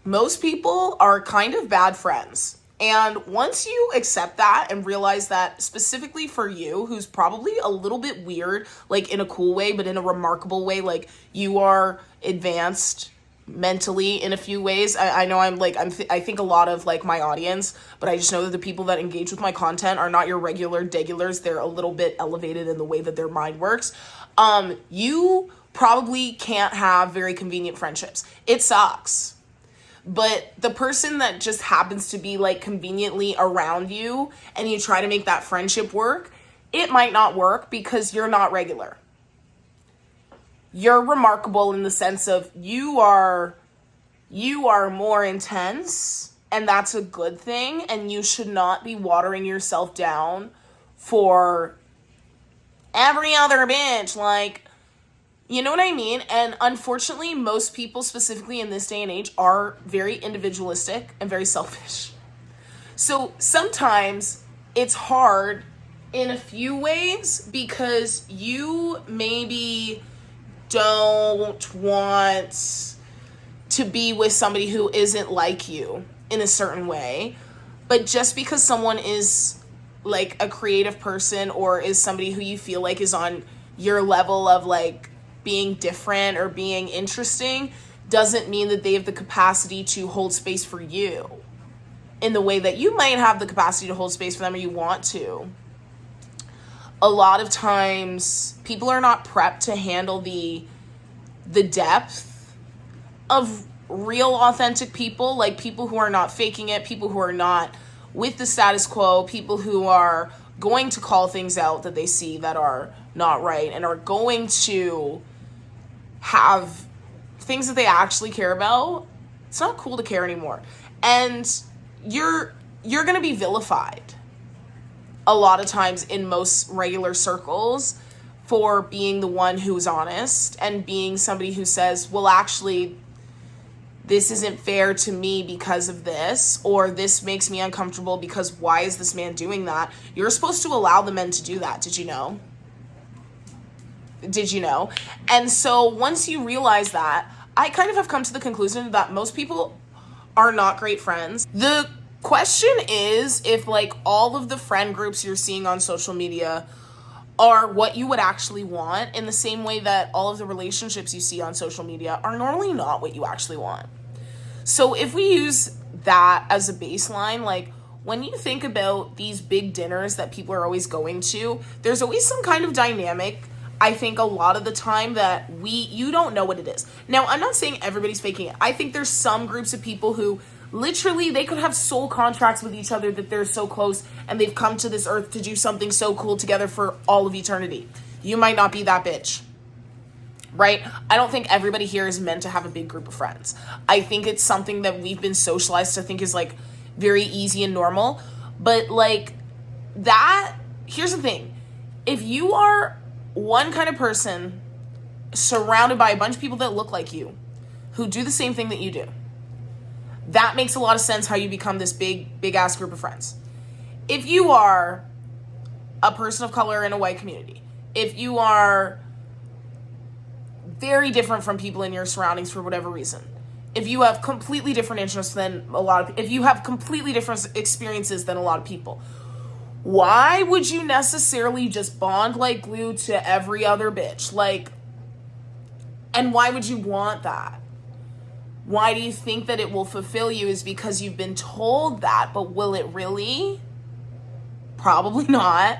most people are kind of bad friends. And once you accept that and realize that specifically for you, who's probably a little bit weird, like in a cool way, but in a remarkable way, like you are advanced mentally in a few ways. I know I think a lot of like my audience, but I just know that the people that engage with my content are not your regular degulars. They're a little bit elevated in the way that their mind works. You probably can't have very convenient friendships. It sucks. But the person that just happens to be like conveniently around you and you try to make that friendship work, it might not work because you're not regular. You're remarkable in the sense of you are more intense, and that's a good thing, and you should not be watering yourself down for every other bitch. Like, you know what I mean? And unfortunately, most people, specifically in this day and age, are very individualistic and very selfish. So sometimes it's hard in a few ways because you maybe don't want to be with somebody who isn't like you in a certain way. But just because someone is like a creative person or is somebody who you feel like is on your level of like being different or being interesting doesn't mean that they have the capacity to hold space for you in the way that you might have the capacity to hold space for them or you want to. A lot of times people are not prepped to handle the depth of real authentic people, like people who are not faking it, people who are not with the status quo, people who are going to call things out that they see that are not right and are going to have things that they actually care about. It's not cool to care anymore. And you're going to be vilified a lot of times in most regular circles for being the one who's honest and being somebody who says, well, actually, this isn't fair to me because of this, or this makes me uncomfortable because why is this man doing that? You're supposed to allow the men to do that. Did you know? And so once you realize that, I kind of have come to the conclusion that most people are not great friends. The question is if like all of the friend groups you're seeing on social media are what you would actually want, in the same way that all of the relationships you see on social media are normally not what you actually want. So if we use that as a baseline, like when you think about these big dinners that people are always going to, there's always some kind of dynamic, I think a lot of the time, that you don't know what it is. Now, I'm not saying everybody's faking it. I think there's some groups of people who literally they could have soul contracts with each other that they're so close and they've come to this earth to do something so cool together for all of eternity. You might not be that bitch, right? I don't think everybody here is meant to have a big group of friends. I think it's something that we've been socialized to think is like very easy and normal. But like that, here's the thing. If you are one kind of person surrounded by a bunch of people that look like you, who do the same thing that you do, that makes a lot of sense how you become this big ass group of friends. If you are a person of color in a white community, if you are very different from people in your surroundings for whatever reason, if you have completely different interests than if you have completely different experiences than a lot of people, why would you necessarily just bond like glue to every other bitch? Like, and why would you want that? Why do you think that it will fulfill you? Is because you've been told that, but will it really? Probably not.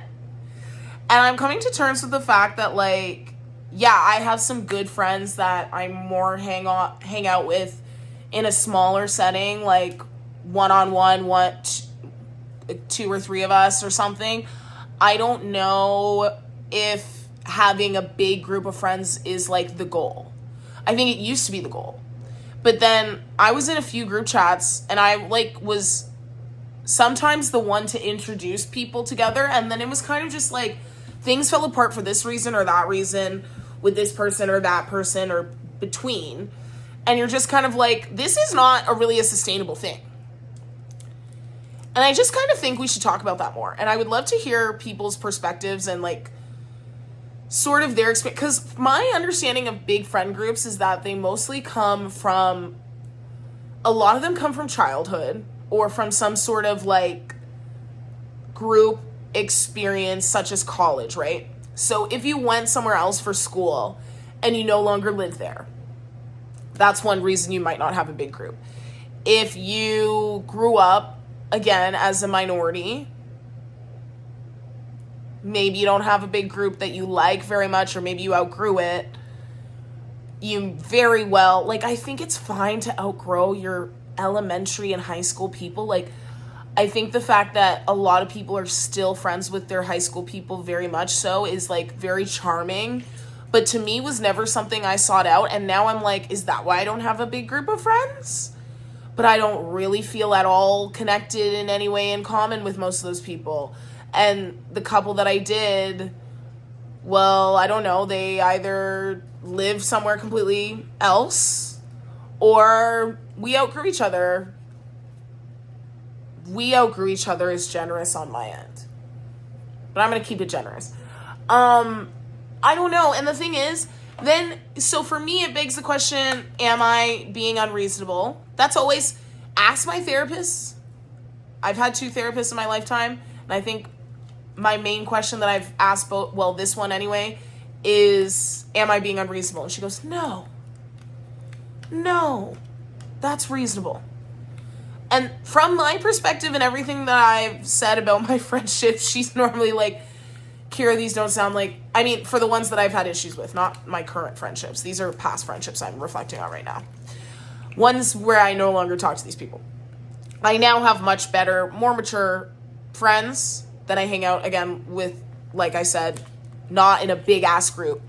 And I'm coming to terms with the fact that, like, yeah, I have some good friends that I more hang out with in a smaller setting, like one-on-one, two or three of us or something. I don't know if having a big group of friends is like the goal. I think it used to be the goal. But then I was in a few group chats and I like was sometimes the one to introduce people together. And then it was kind of just like things fell apart for this reason or that reason with this person or that person or between. And you're just kind of like, this is not really a sustainable thing. And I just kind of think we should talk about that more. And I would love to hear people's perspectives and like sort of their experience, because my understanding of big friend groups is that they mostly come from a lot of them come from childhood or from some sort of like group experience such as college, right? So if you went somewhere else for school and you no longer live there, that's one reason you might not have a big group. If you grew up, again, as a minority, maybe you don't have a big group that you like very much, or maybe you outgrew it. You very well, like, I think it's fine to outgrow your elementary and high school people. Like, I think the fact that a lot of people are still friends with their high school people very much so is, like, very charming. But to me was never something I sought out. And now I'm like, is that why I don't have a big group of friends? But I don't really feel at all connected in any way in common with most of those people. And the couple that I did, well, I don't know, they either live somewhere completely else or we outgrew each other. We outgrew each other is generous on my end. But I'm going to keep it generous. I don't know. And the thing is, then, so for me, it begs the question, am I being unreasonable? That's always, ask my therapist. I've had 2 therapists in my lifetime. And I think my main question that I've asked both, well, this one anyway, is, am I being unreasonable? And she goes, no, that's reasonable. And from my perspective and everything that I've said about my friendships, she's normally like, Kira, these don't sound like, I mean, for the ones that I've had issues with, not my current friendships. These are past friendships I'm reflecting on right now. Ones where I no longer talk to these people. I now have much better, more mature friends that I hang out, again, with, like I said, not in a big-ass group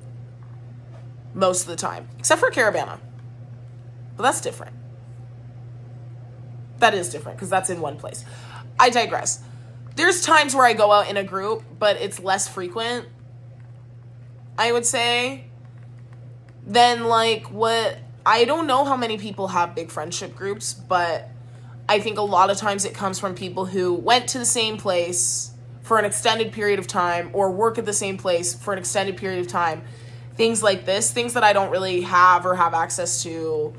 most of the time. Except for Caravana. But that's different. That is different, because that's in one place. I digress. There's times where I go out in a group, but it's less frequent, I would say, than, like, what... I don't know how many people have big friendship groups, but I think a lot of times it comes from people who went to the same place for an extended period of time or work at the same place for an extended period of time. Things like this, things that I don't really have or have access to.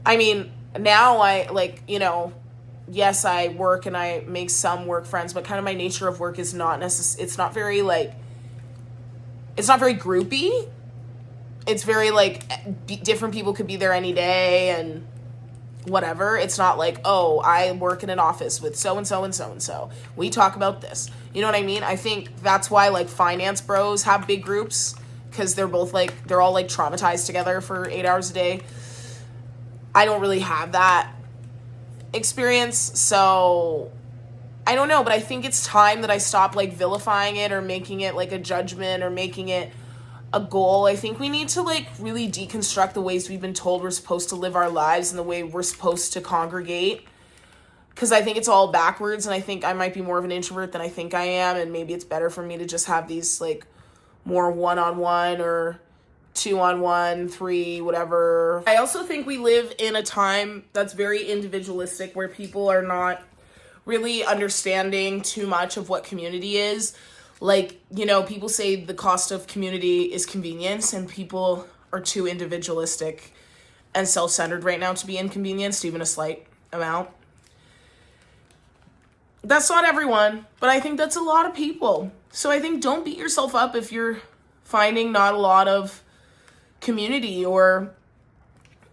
I mean, now I, like, you know, yes, I work and I make some work friends, but kind of my nature of work is not it's not very, like, it's not very groupy. It's very, like, different people could be there any day and whatever. It's not like, oh, I work in an office with so-and-so and so-and-so. We talk about this. You know what I mean? I think that's why, like, finance bros have big groups, because they're both, like, they're all, like, traumatized together for 8 hours a day. I don't really have that experience, so I don't know, but I think it's time that I stop, like, vilifying it or making it, like, a judgment or making it a goal. I think we need to, like, really deconstruct the ways we've been told we're supposed to live our lives and the way we're supposed to congregate, because I think it's all backwards, and I think I might be more of an introvert than I think I am, and maybe it's better for me to just have these, like, more one-on-one or 2-on-1, 3, whatever. I also think we live in a time that's very individualistic, where people are not really understanding too much of what community is. Like, you know, people say the cost of community is convenience, and people are too individualistic and self-centered right now to be inconvenienced, even a slight amount. That's not everyone, but I think that's a lot of people. So I think don't beat yourself up if you're finding not a lot of community or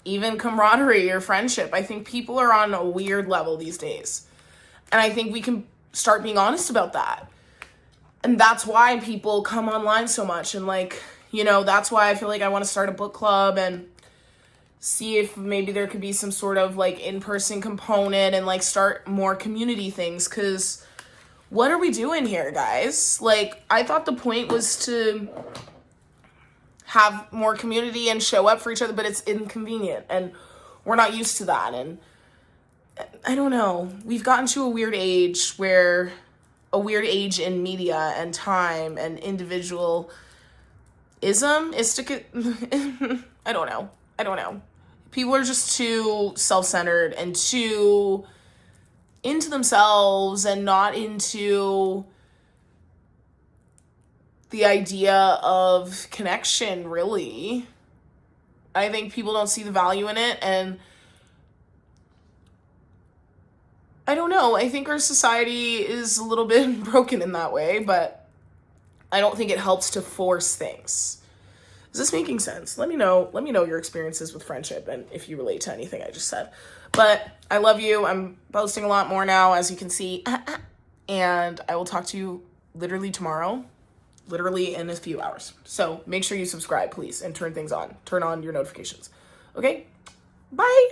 even camaraderie or friendship. I think people are on a weird level these days. And I think we can start being honest about that. And that's why people come online so much. And, like, you know, that's why I feel like I want to start a book club and see if maybe there could be some sort of, like, in-person component and, like, start more community things. Because what are we doing here, guys? Like, I thought the point was to have more community and show up for each other, but it's inconvenient. And we're not used to that. And I don't know. We've gotten to a weird age in media and time and individualism. I don't know. People are just too self-centered and too into themselves and not into the idea of connection, really. I think people don't see the value in it, and I don't know. I think our society is a little bit broken in that way, but I don't think it helps to force things. Is this making sense? Let me know your experiences with friendship and if you relate to anything I just said. But I love you. I'm posting a lot more now, as you can see. And I will talk to you literally tomorrow, literally in a few hours. So make sure you subscribe, please, and turn things on. Turn on your notifications. Okay? Bye.